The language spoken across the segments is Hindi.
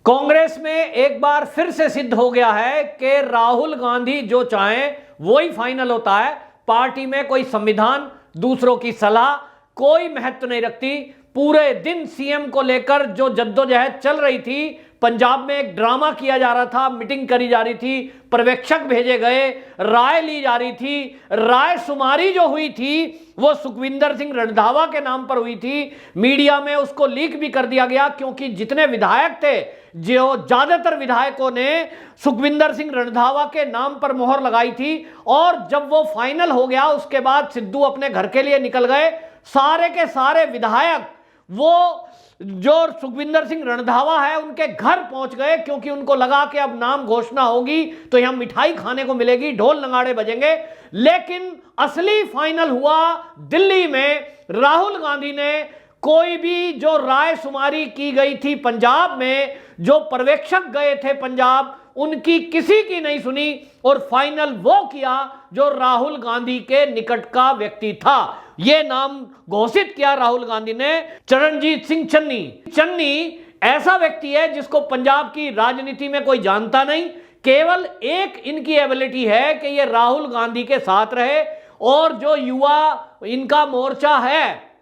कांग्रेस में एक बार फिर से सिद्ध हो गया है कि राहुल गांधी जो चाहें वो ही फाइनल होता है। पार्टी में कोई संविधान, दूसरों की सलाह कोई महत्व नहीं रखती। पूरे दिन सीएम को लेकर जो जद्दोजहद चल रही थी, पंजाब में एक ड्रामा किया जा रहा था, मीटिंग करी जा रही थी, पर्यवेक्षक भेजे गए, राय ली जा रही थी। राय शुमारी जो हुई थी वो सुखविंदर सिंह रंधावा के नाम पर हुई थी। मीडिया में उसको लीक भी कर दिया गया, क्योंकि जितने विधायक थे, जो ज्यादातर विधायकों ने सुखविंदर सिंह रंधावा के नाम पर मोहर लगाई थी। और जब वो फाइनल हो गया उसके बाद सिद्धू अपने घर के लिए निकल गए। सारे के सारे विधायक वो जो सुखविंदर सिंह रंधावा है उनके घर पहुंच गए, क्योंकि उनको लगा कि अब नाम घोषणा होगी तो यहां मिठाई खाने को मिलेगी, ढोल नगाड़े बजेंगे। लेकिन असली फाइनल हुआ दिल्ली में। राहुल गांधी ने कोई भी जो राय शुमारी की गई थी पंजाब में, जो पर्यवेक्षक गए थे पंजाब, उनकी किसी की नहीं सुनी और फाइनल वो किया जो राहुल गांधी के निकट का व्यक्ति था। यह नाम घोषित किया राहुल गांधी ने, चरणजीत सिंह चन्नी। चन्नी ऐसा व्यक्ति है जिसको पंजाब की राजनीति में कोई जानता नहीं। केवल एक इनकी एबिलिटी है कि ये राहुल गांधी के साथ रहे, और जो युवा इनका मोर्चा है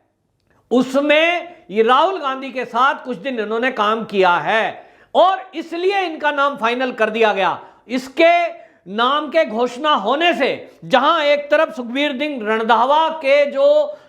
उसमें ये राहुल गांधी के साथ कुछ दिन इन्होंने काम किया है, और इसलिए इनका नाम फाइनल कर दिया गया। इसके नाम के घोषणा होने से जहां एक तरफ सुखबीर सिंह रंधावा के जो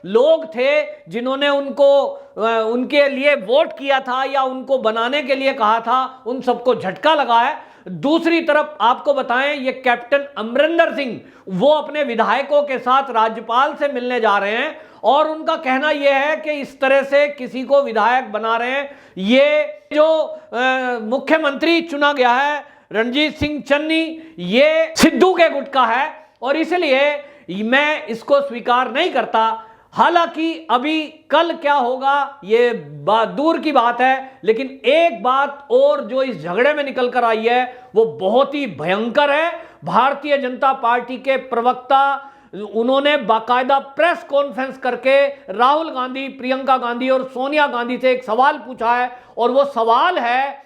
लोग थे जिन्होंने उनके लिए वोट किया था या उनको बनाने के लिए कहा था, उन सबको झटका लगा है। दूसरी तरफ आपको बताएं, ये कैप्टन अमरिंदर सिंह वो अपने विधायकों के साथ राज्यपाल से मिलने जा रहे हैं, और उनका कहना यह है कि इस तरह से किसी को विधायक बना रहे हैं। ये जो मुख्यमंत्री चुना गया है रणजीत सिंह चन्नी, ये सिद्धू के गुट का है, और इसलिए मैं इसको स्वीकार नहीं करता। हालांकि अभी कल क्या होगा ये बात दूर की बात है, लेकिन एक बात और जो इस झगड़े में निकल कर आई है वो बहुत ही भयंकर है। भारतीय जनता पार्टी के प्रवक्ता उन्होंने बाकायदा प्रेस कॉन्फ्रेंस करके राहुल गांधी, प्रियंका गांधी और सोनिया गांधी से एक सवाल पूछा है, और वो सवाल है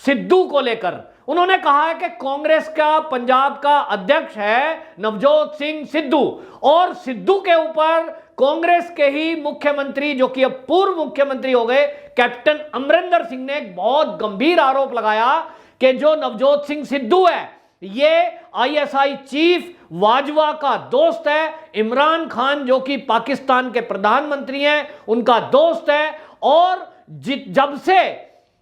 सिद्धू को लेकर। उन्होंने कहा है कि कांग्रेस का पंजाब का अध्यक्ष है नवजोत सिंह सिद्धू, और सिद्धू के ऊपर कांग्रेस के ही मुख्यमंत्री, जो कि अब पूर्व मुख्यमंत्री हो गए, कैप्टन अमरिंदर सिंह ने एक बहुत गंभीर आरोप लगाया कि जो नवजोत सिंह सिद्धू है ये आईएसआई चीफ वाजवा का दोस्त है। इमरान खान जो कि पाकिस्तान के प्रधानमंत्री हैं उनका दोस्त है, और जब से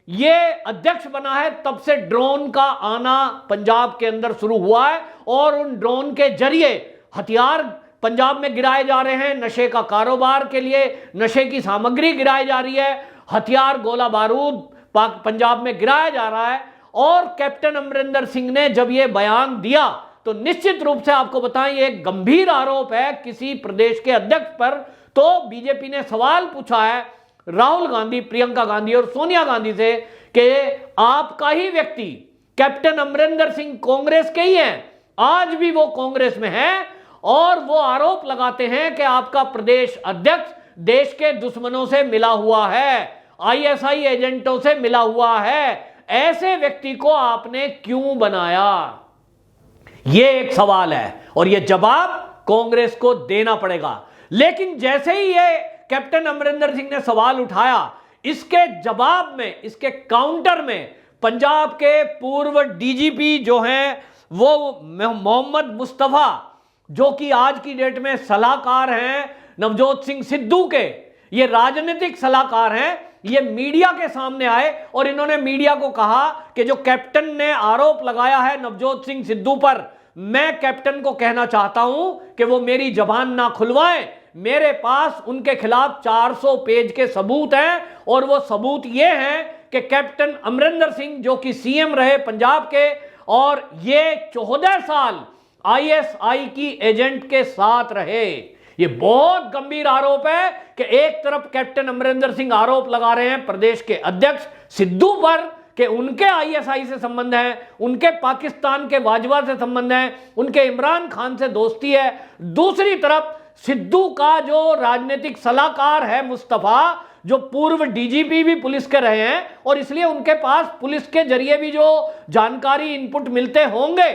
ये अध्यक्ष बना है तब से ड्रोन का आना पंजाब के अंदर शुरू हुआ है, और उन ड्रोन के जरिए हथियार पंजाब में गिराए जा रहे हैं। नशे का कारोबार के लिए नशे की सामग्री गिराई जा रही है, हथियार गोला बारूद पंजाब में गिराया जा रहा है। और कैप्टन अमरिंदर सिंह ने जब ये बयान दिया तो निश्चित रूप से आपको बताएं ये एक गंभीर आरोप है किसी प्रदेश के अध्यक्ष पर। तो बीजेपी ने सवाल पूछा है राहुल गांधी, प्रियंका गांधी और सोनिया गांधी से कि आपका ही व्यक्ति कैप्टन अमरिंदर सिंह कांग्रेस के ही हैं, आज भी वो कांग्रेस में हैं, और वो आरोप लगाते हैं कि आपका प्रदेश अध्यक्ष देश के दुश्मनों से मिला हुआ है, आईएसआई एजेंटों से मिला हुआ है, ऐसे व्यक्ति को आपने क्यों बनाया? ये एक सवाल है, और ये जवाब कांग्रेस को देना पड़ेगा। लेकिन जैसे ही ये कैप्टन अमरिंदर सिंह ने सवाल उठाया, इसके जवाब में, इसके काउंटर में पंजाब के पूर्व डीजीपी जो हैं वो मोहम्मद मुस्तफा, जो कि आज की डेट में सलाहकार हैं नवजोत सिंह सिद्धू के, ये राजनीतिक सलाहकार हैं, ये मीडिया के सामने आए और इन्होंने मीडिया को कहा कि जो कैप्टन ने आरोप लगाया है नवजोत सिंह सिद्धू पर, मैं कैप्टन को कहना चाहता हूं कि वो मेरी जबान ना खुलवाएं। मेरे पास उनके खिलाफ 400 पेज के सबूत हैं, और वो सबूत ये हैं कि कैप्टन अमरिंदर सिंह जो कि सीएम रहे पंजाब के, और ये 14 साल आईएसआई की एजेंट के साथ रहे। ये बहुत गंभीर आरोप है कि एक तरफ कैप्टन अमरिंदर सिंह आरोप लगा रहे हैं प्रदेश के अध्यक्ष सिद्धू पर कि उनके आईएसआई से संबंध है, उनके पाकिस्तान के वाजवा से संबंध है, उनके इमरान खान से दोस्ती है। दूसरी तरफ सिद्धू का जो राजनीतिक सलाहकार है मुस्तफा, जो पूर्व डीजीपी भी पुलिस के रहे हैं और इसलिए उनके पास पुलिस के जरिए भी जो जानकारी इनपुट मिलते होंगे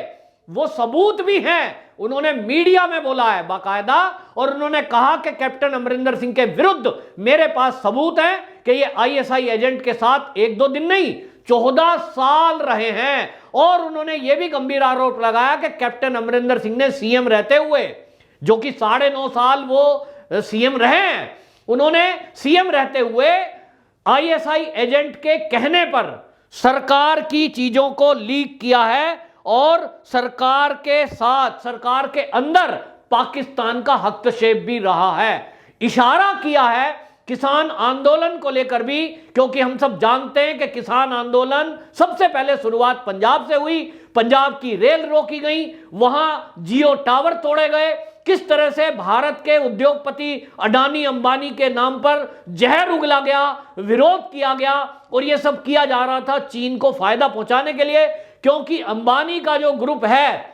वो सबूत भी हैं। उन्होंने मीडिया में बोला है बाकायदा और उन्होंने कहा कि कैप्टन अमरिंदर सिंह के विरुद्ध मेरे पास सबूत है कि ये आईएसआई एजेंट के साथ 1-2 दिन नहीं 14 साल रहे हैं। और उन्होंने ये भी गंभीर आरोप लगाया कि कैप्टन अमरिंदर सिंह ने सीएम रहते हुए, जो कि 9.5 साल वो सीएम रहे हैं, उन्होंने सीएम रहते हुए आईएसआई एजेंट के कहने पर सरकार की चीजों को लीक किया है और सरकार के साथ, सरकार के अंदर पाकिस्तान का हस्तक्षेप भी रहा है। इशारा किया है किसान आंदोलन को लेकर भी, क्योंकि हम सब जानते हैं कि किसान आंदोलन सबसे पहले शुरुआत पंजाब से हुई, पंजाब की रेल रोकी गई, वहां जियो टावर तोड़े गए, किस तरह से भारत के उद्योगपति अडानी अंबानी के नाम पर जहर उगला गया, विरोध किया गया और यह सब किया जा रहा था चीन को फायदा पहुंचाने के लिए। क्योंकि अंबानी का जो ग्रुप है,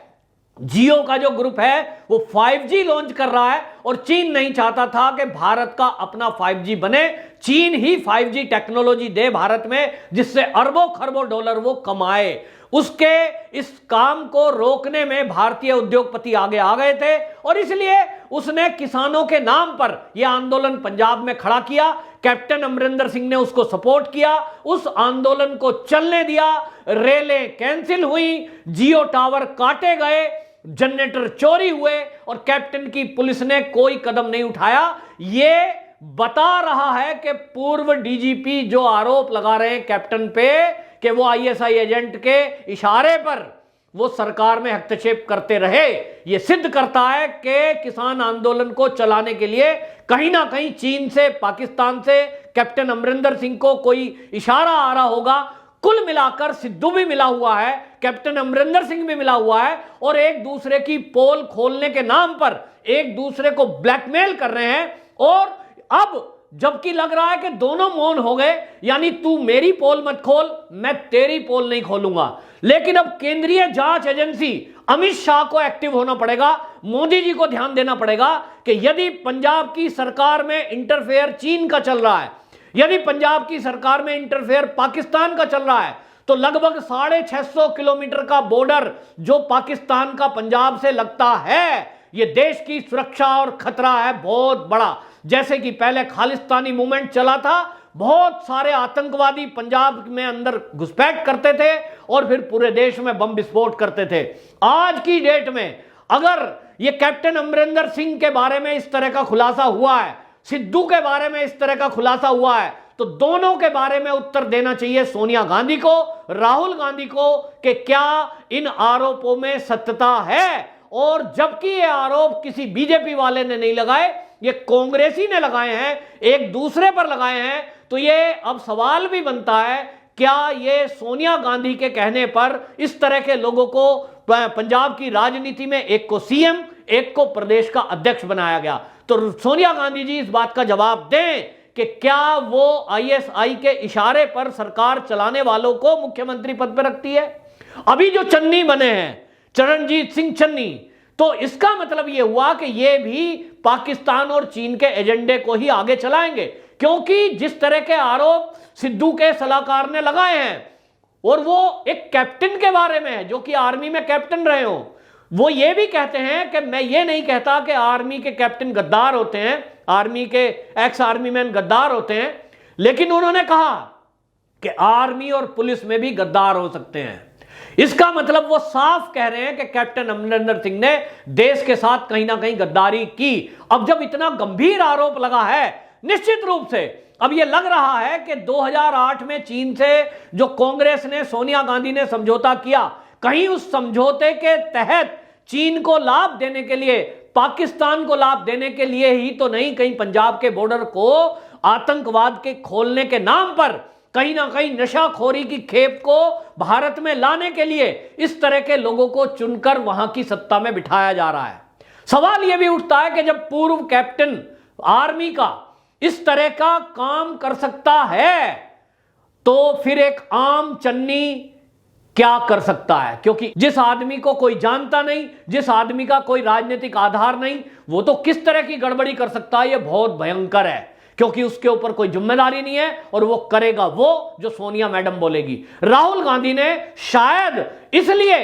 जियो का जो ग्रुप है, वो 5G लॉन्च कर रहा है और चीन नहीं चाहता था कि भारत का अपना 5G बने, चीन ही 5G टेक्नोलॉजी दे भारत में जिससे अरबों खरबों डॉलर वो कमाए। उसके इस काम को रोकने में भारतीय उद्योगपति आगे आ गए थे और इसलिए उसने किसानों के नाम पर यह आंदोलन पंजाब में खड़ा किया। कैप्टन अमरिंदर सिंह ने उसको सपोर्ट किया, उस आंदोलन को चलने दिया, रेलें कैंसिल हुई, जियो टावर काटे गए, जनरेटर चोरी हुए और कैप्टन की पुलिस ने कोई कदम नहीं उठाया। यह बता रहा है कि पूर्व डीजीपी जो आरोप लगा रहे हैं कैप्टन पे कि वो आईएसआई एजेंट के इशारे पर वो सरकार में हस्तक्षेप करते रहे, ये सिद्ध करता है कि किसान आंदोलन को चलाने के लिए कहीं ना कहीं चीन से, पाकिस्तान से कैप्टन अमरिंदर सिंह को कोई इशारा आ रहा होगा। कुल मिलाकर सिद्धू भी मिला हुआ है, कैप्टन अमरिंदर सिंह भी मिला हुआ है और एक दूसरे की पोल खोलने के नाम पर एक दूसरे को ब्लैकमेल कर रहे हैं। और अब जबकि लग रहा है कि दोनों मौन हो गए, यानी तू मेरी पोल मत खोल, मैं तेरी पोल नहीं खोलूंगा, लेकिन अब केंद्रीय जांच एजेंसी अमित शाह को एक्टिव होना पड़ेगा, मोदी जी को ध्यान देना पड़ेगा कि यदि पंजाब की सरकार में इंटरफेयर चीन का चल रहा है, यदि पंजाब की सरकार में इंटरफेयर पाकिस्तान का चल रहा है, तो लगभग 650 किलोमीटर का बॉर्डर जो पाकिस्तान का पंजाब से लगता है, यह देश की सुरक्षा और खतरा है बहुत बड़ा। जैसे कि पहले खालिस्तानी मूवमेंट चला था, बहुत सारे आतंकवादी पंजाब में अंदर घुसपैठ करते थे और फिर पूरे देश में बम विस्फोट करते थे। आज की डेट में अगर ये कैप्टन अमरिंदर सिंह के बारे में इस तरह का खुलासा हुआ है, सिद्धू के बारे में इस तरह का खुलासा हुआ है, तो दोनों के बारे में उत्तर देना चाहिए सोनिया गांधी को, राहुल गांधी को कि क्या इन आरोपों में सत्यता है। और जबकि ये आरोप किसी बीजेपी वाले ने नहीं लगाए, ये कांग्रेसी ने लगाए हैं, एक दूसरे पर लगाए हैं, तो ये अब सवाल भी बनता है क्या ये सोनिया गांधी के कहने पर इस तरह के लोगों को पंजाब की राजनीति में एक को सीएम, एक को प्रदेश का अध्यक्ष बनाया गया। तो सोनिया गांधी जी इस बात का जवाब दें कि क्या वो आईएसआई के इशारे पर सरकार चलाने वालों को मुख्यमंत्री पद पर रखती है। अभी जो चन्नी बने हैं चरणजीत सिंह चन्नी, तो इसका मतलब यह हुआ कि ये भी पाकिस्तान और चीन के एजेंडे को ही आगे चलाएंगे, क्योंकि जिस तरह के आरोप सिद्धू के सलाहकार ने लगाए हैं और वो एक कैप्टन के बारे में है जो कि आर्मी में कैप्टन रहे हो, वो ये भी कहते हैं कि मैं ये नहीं कहता कि आर्मी के कैप्टन गद्दार होते हैं, आर्मी के एक्स आर्मी मैन गद्दार होते हैं, लेकिन उन्होंने कहा कि आर्मी और पुलिस में भी गद्दार हो सकते हैं। इसका मतलब वो साफ कह रहे हैं कि कैप्टन अमरिंदर सिंह ने देश के साथ कहीं ना कहीं गद्दारी की। अब जब इतना गंभीर आरोप लगा है, निश्चित रूप से अब यह लग रहा है कि 2008 में चीन से जो कांग्रेस ने, सोनिया गांधी ने समझौता किया, कहीं उस समझौते के तहत चीन को लाभ देने के लिए, पाकिस्तान को लाभ देने के लिए ही तो नहीं, कहीं पंजाब के बॉर्डर को आतंकवाद के खोलने के नाम पर कहीं ना कहीं नशाखोरी की खेप को भारत में लाने के लिए इस तरह के लोगों को चुनकर वहां की सत्ता में बिठाया जा रहा है। सवाल यह भी उठता है कि जब पूर्व कैप्टन आर्मी का इस तरह का काम कर सकता है, तो फिर एक आम चन्नी क्या कर सकता है? क्योंकि जिस आदमी को कोई जानता नहीं, जिस आदमी का कोई राजनीतिक आधार नहीं, वो तो किस तरह की गड़बड़ी कर सकता है, यह बहुत भयंकर है। क्योंकि उसके ऊपर कोई जिम्मेदारी नहीं है और वो करेगा वो जो सोनिया मैडम बोलेगी। राहुल गांधी ने शायद इसलिए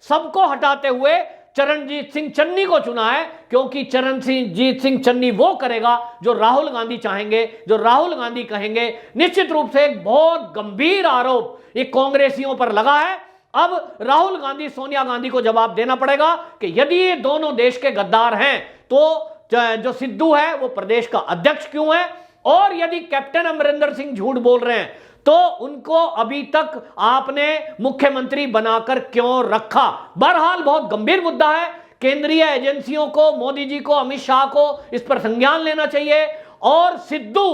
सबको हटाते हुए चरणजीत सिंह चन्नी को चुना है, क्योंकि चरणजीत सिंह चन्नी वो करेगा जो राहुल गांधी चाहेंगे, जो राहुल गांधी कहेंगे। निश्चित रूप से एक बहुत गंभीर आरोप ये कांग्रेसियों पर लगा है। अब राहुल गांधी सोनिया गांधी को जवाब देना पड़ेगा कि यदि ये दोनों देश के गद्दार हैं तो जो सिद्धू है वो प्रदेश का अध्यक्ष क्यों है, और यदि कैप्टन अमरिंदर सिंह झूठ बोल रहे हैं तो उनको अभी तक आपने मुख्यमंत्री बनाकर क्यों रखा। बहरहाल बहुत गंभीर मुद्दा है। केंद्रीय एजेंसियों को, मोदी जी को, अमित शाह को इस पर संज्ञान लेना चाहिए, और सिद्धू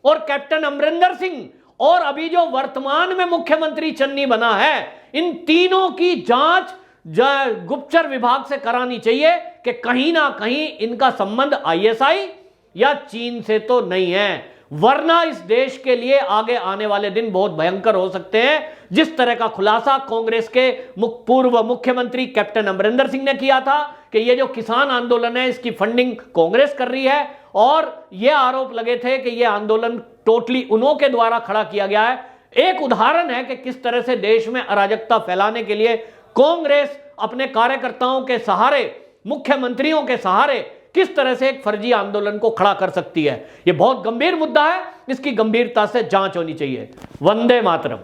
और कैप्टन अमरिंदर सिंह और अभी जो वर्तमान में मुख्यमंत्री चन्नी बना है, इन तीनों की जांच गुप्तचर विभाग से करानी चाहिए कि कहीं ना कहीं इनका संबंध आईएसआई या चीन से तो नहीं है, वरना इस देश के लिए आगे आने वाले दिन बहुत भयंकर हो सकते हैं। जिस तरह का खुलासा कांग्रेस के पूर्व मुख्यमंत्री कैप्टन अमरिंदर सिंह ने किया था कि ये जो किसान आंदोलन है इसकी फंडिंग कांग्रेस कर रही है, और ये आरोप लगे थे कि ये आंदोलन टोटली उन्हों के द्वारा खड़ा किया गया है। एक उदाहरण है कि किस तरह से देश में अराजकता फैलाने के लिए कांग्रेस अपने कार्यकर्ताओं के सहारे, मुख्यमंत्रियों के सहारे किस तरह से एक फर्जी आंदोलन को खड़ा कर सकती है। यह बहुत गंभीर मुद्दा है, इसकी गंभीरता से जांच होनी चाहिए। वंदे मातरम।